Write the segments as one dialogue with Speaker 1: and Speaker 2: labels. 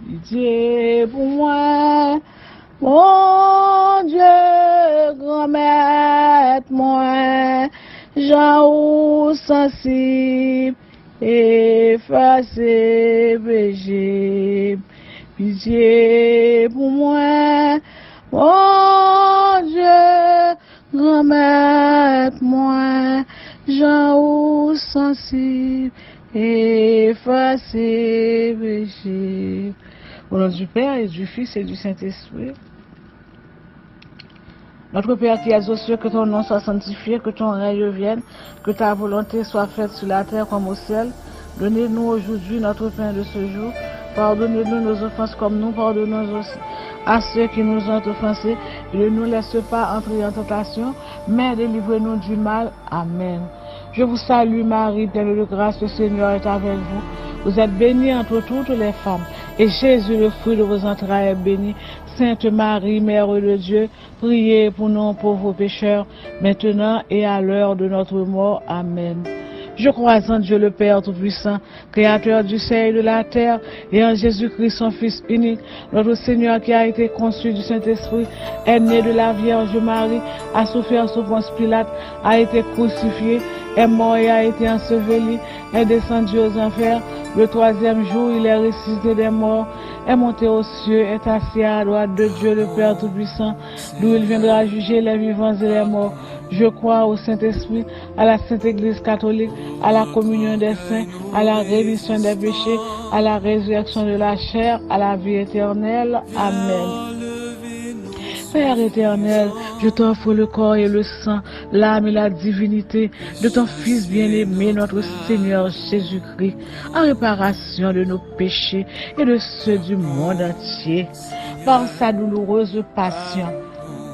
Speaker 1: pitié pour moi. Mon Dieu, grand maître, moi, Jean ou sensible, effacé péché. Pitié pour moi, mon Dieu, grand maître, moi, Jean ou sensible, effacé péché. Au nom du Père et du Fils et du Saint-Esprit. Notre Père qui es aux cieux, que ton nom soit sanctifié, que ton règne vienne, que ta volonté soit faite sur la terre comme au ciel. Donnez-nous aujourd'hui notre pain de ce jour. Pardonnez-nous nos offenses comme nous pardonnons aussi à ceux qui nous ont offensés. Et ne nous laisse pas entrer en tentation, mais délivrez-nous du mal. Amen. Je vous salue Marie, pleine de grâce, le Seigneur est avec vous. Vous êtes bénie entre toutes les femmes, et Jésus, le fruit de vos entrailles, est béni. Sainte Marie, Mère de Dieu, priez pour nous pauvres pécheurs, maintenant et à l'heure de notre mort. Amen. Je crois en Dieu le Père Tout-Puissant, Créateur du ciel et de la terre, et en Jésus-Christ, son Fils unique, notre Seigneur qui a été conçu du Saint-Esprit, est né de la Vierge Marie, a souffert sous Ponce Pilate, a été crucifié, est mort et a été enseveli, est descendu aux enfers. Le troisième jour, il est ressuscité des morts, est monté aux cieux, est assis à la droite de Dieu le Père Tout-Puissant, d'où il viendra juger les vivants et les morts. Je crois au Saint-Esprit, à la Sainte Église catholique, à la communion des saints, à la rémission des péchés, à la résurrection de la chair, à la vie éternelle. Amen. Père éternel, je t'offre le corps et le sang, l'âme et la divinité de ton Fils bien-aimé, notre Seigneur Jésus-Christ, en réparation de nos péchés et de ceux du monde entier. Par sa douloureuse passion,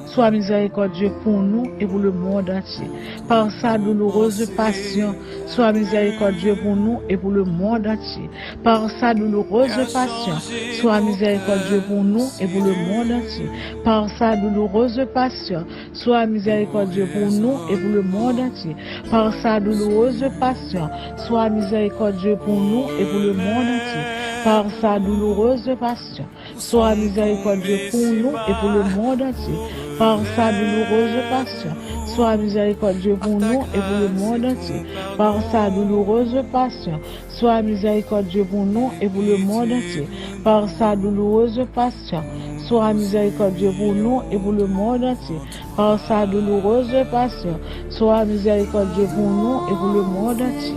Speaker 1: sois miséricordieux pour nous et pour le monde entier. Par sa douloureuse passion, sois miséricordieux pour nous et pour le monde entier. Par sa douloureuse passion, sois miséricordieux pour nous et pour le monde entier. Par sa douloureuse passion, sois miséricordieux pour nous et pour le monde entier. Par sa douloureuse passion, sois miséricordieux pour nous et pour le monde entier. Par sa douloureuse passion, sois miséricordieux pour nous et pour le monde entier. Par sa douloureuse passion, sois miséricordieux pour nous et pour le monde entier. Par sa douloureuse passion, sois miséricordieux pour nous et pour le monde entier. Par sa douloureuse passion, sois miséricordieux pour nous et pour le monde entier. Par sa douloureuse passion, sois miséricordieux pour nous et pour le monde entier.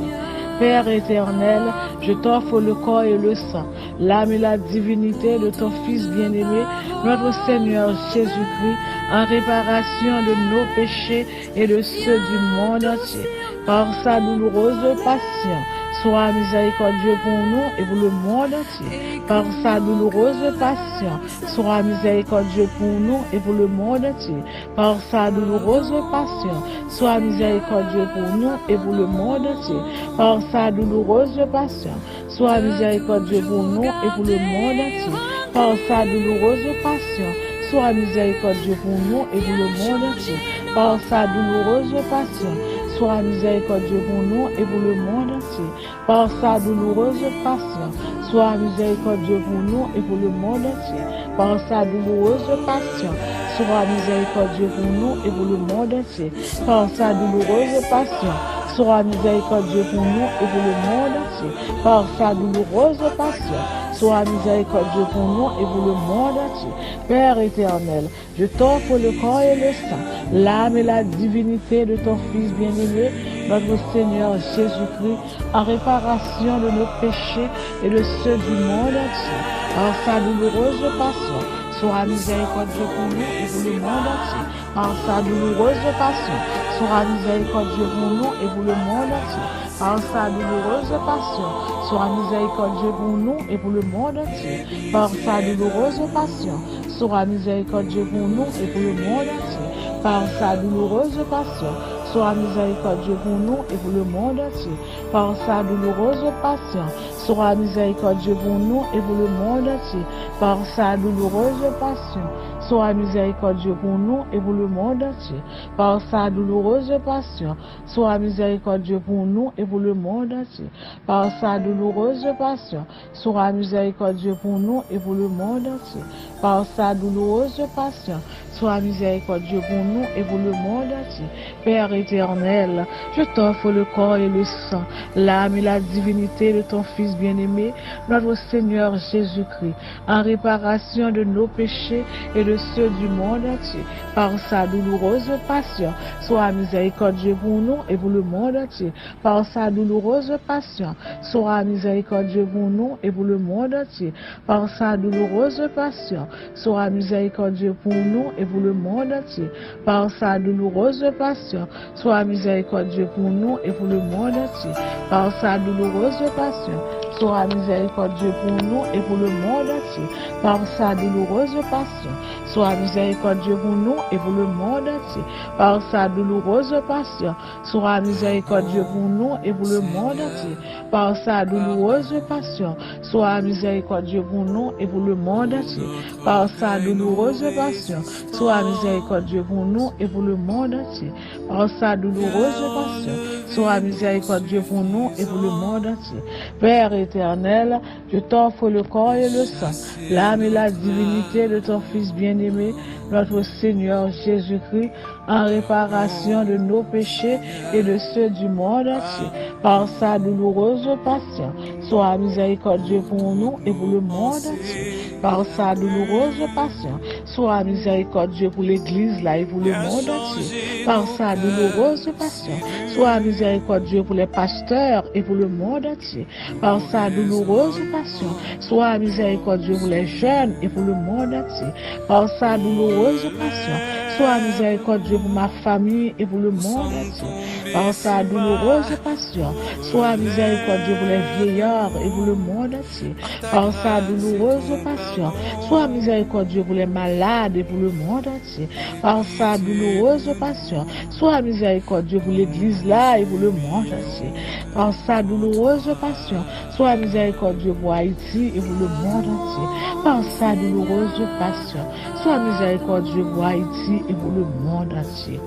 Speaker 1: Père éternel, je t'offre le corps et le sang, l'âme et la divinité de ton Fils bien-aimé, notre Seigneur Jésus-Christ, en réparation de nos péchés et de ceux du monde entier. Par sa douloureuse passion, sois miséricordieux pour nous et pour le monde entier. Par sa douloureuse passion, sois miséricordieux pour nous et pour le monde entier. Par sa douloureuse passion, sois miséricordieux pour nous et pour le monde entier. Par sa douloureuse passion, sois miséricordieux pour nous et pour le monde entier. Par sa douloureuse passion, sois miséricordieux pour nous et pour le monde entier. Par sa douloureuse passion, sois miséricordieux pour nous et pour le monde entier. Par sa douloureuse passion, sois miséricordieux pour nous et pour le monde entier. Par sa douloureuse passion, sois miséricordieux pour nous et pour le monde entier. Par sa douloureuse passion, sois miséricordieux pour nous et pour le monde entier. Par sa douloureuse passion, sois miséricordieux pour nous et pour le monde entier. Père éternel, je t'offre le corps et le sang, l'âme et la divinité de ton Fils bien-aimé, notre Seigneur Jésus-Christ, en réparation de nos péchés et de ceux du monde entier. Par sa douloureuse passion, sois miséricordieux pour nous et pour le monde entier. Par sa douloureuse passion, sois miséricordieux pour nous et pour le monde entier. Par sa douloureuse passion, sois miséricordieux pour nous et pour le monde entier. Par sa douloureuse passion, sois miséricordieux pour nous et pour le monde entier. Par sa douloureuse passion, sois miséricordieux pour nous et pour le monde entier. Par sa douloureuse passion, sois miséricordieux pour nous et pour le monde entier. Par sa douloureuse passion, sois miséricordieux pour nous et pour le monde entier. Par sa douloureuse passion, sois miséricordieux pour nous et pour le monde entier. Par sa douloureuse passion, sois miséricordieux pour nous et pour le monde entier. Par sa douloureuse passion, sois miséricordieux pour nous et pour le monde entier. Père éternel, je t'offre le corps et le sang, l'âme et la divinité de ton Fils bien-aimé, notre Seigneur Jésus-Christ, en réparation de nos péchés et de ceux du monde entier. Par sa douloureuse passion, sois miséricordieux pour nous et pour le monde entier. Par sa douloureuse passion, sois miséricordieux pour nous et pour le monde entier. Par sa douloureuse passion, sois miséricordieux pour nous et pour le monde entier. Par sa douloureuse passion, sois miséricordieux pour nous et pour le monde entier. Par sa douloureuse passion, sois miséricordieux pour nous et pour le monde entier. Par sa douloureuse passion, sois miséricordieux pour nous et pour le monde entier. Par sa douloureuse passion, sois miséricordieux pour nous et pour le monde entier. Par sa douloureuse passion, sois miséricordieux pour nous et pour le monde entier. Par sa douloureuse passion, sois miséricordieux pour nous et pour le monde entier. Par sa douloureuse passion, sois miséricordieux pour nous et pour le monde entier. Père éternel, je t'offre le corps et le sang, l'âme et la divinité de ton Fils bien-aimé, notre Seigneur Jésus-Christ, en réparation de nos péchés et de ceux du monde entier. Par sa douloureuse passion, sois miséricordieux pour nous et pour le monde entier. Par sa douloureuse passion, sois miséricordieux pour l'Église là et pour le monde entier. Par sa douloureuse passion, sois miséricordieux pour les pasteurs et pour le monde entier. Par sa douloureuse passion, sois miséricordieux pour les jeunes et pour le monde entier. Par sa douloureuse passion, sois miséricordieux pour ma famille et pour le monde entier. Par sa douloureuse passion, sois miséricordieux pour les vieillards et pour le monde entier. Par sa douloureuse passion, sois miséricordieux pour les malades et pour le monde entier. Par sa douloureuse passion, sois miséricordieux pour l'Église là et pour le monde entier. Par sa douloureuse passion, sois miséricordieux pour Haïti et pour le monde entier. Par sa douloureuse passion, sois miséricordieux pour Haïti et pour le monde entier.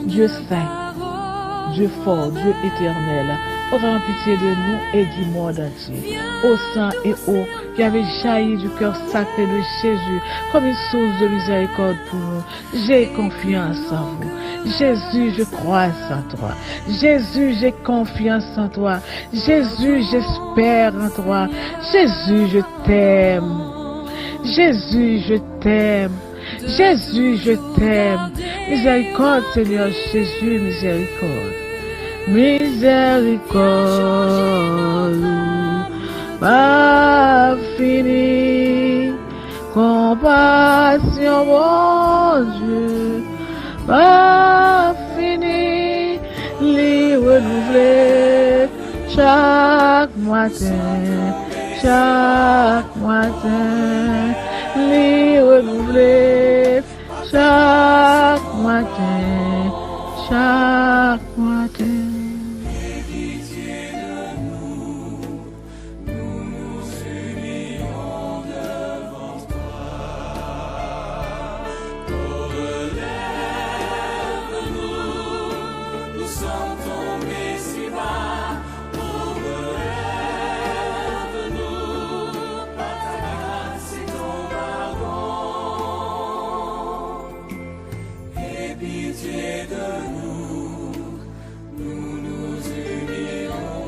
Speaker 1: Dieu saint, Dieu fort, Dieu éternel, prends pitié de nous et du monde entier. Ô sang et eau qui avait jailli du cœur sacré de Jésus comme une source de miséricorde pour nous, j'ai confiance en vous. Jésus, je crois en toi. Jésus, j'ai confiance en toi. Jésus, j'espère en toi. Jésus, je t'aime. Jésus, je t'aime. Jésus, je t'aime. Miséricorde, Seigneur Jésus, miséricorde. Miséricorde, pas fini. Compassion, mon Dieu, pas fini. Les renouveler chaque matin, chaque matin. Les renouveler chaque matin, chaque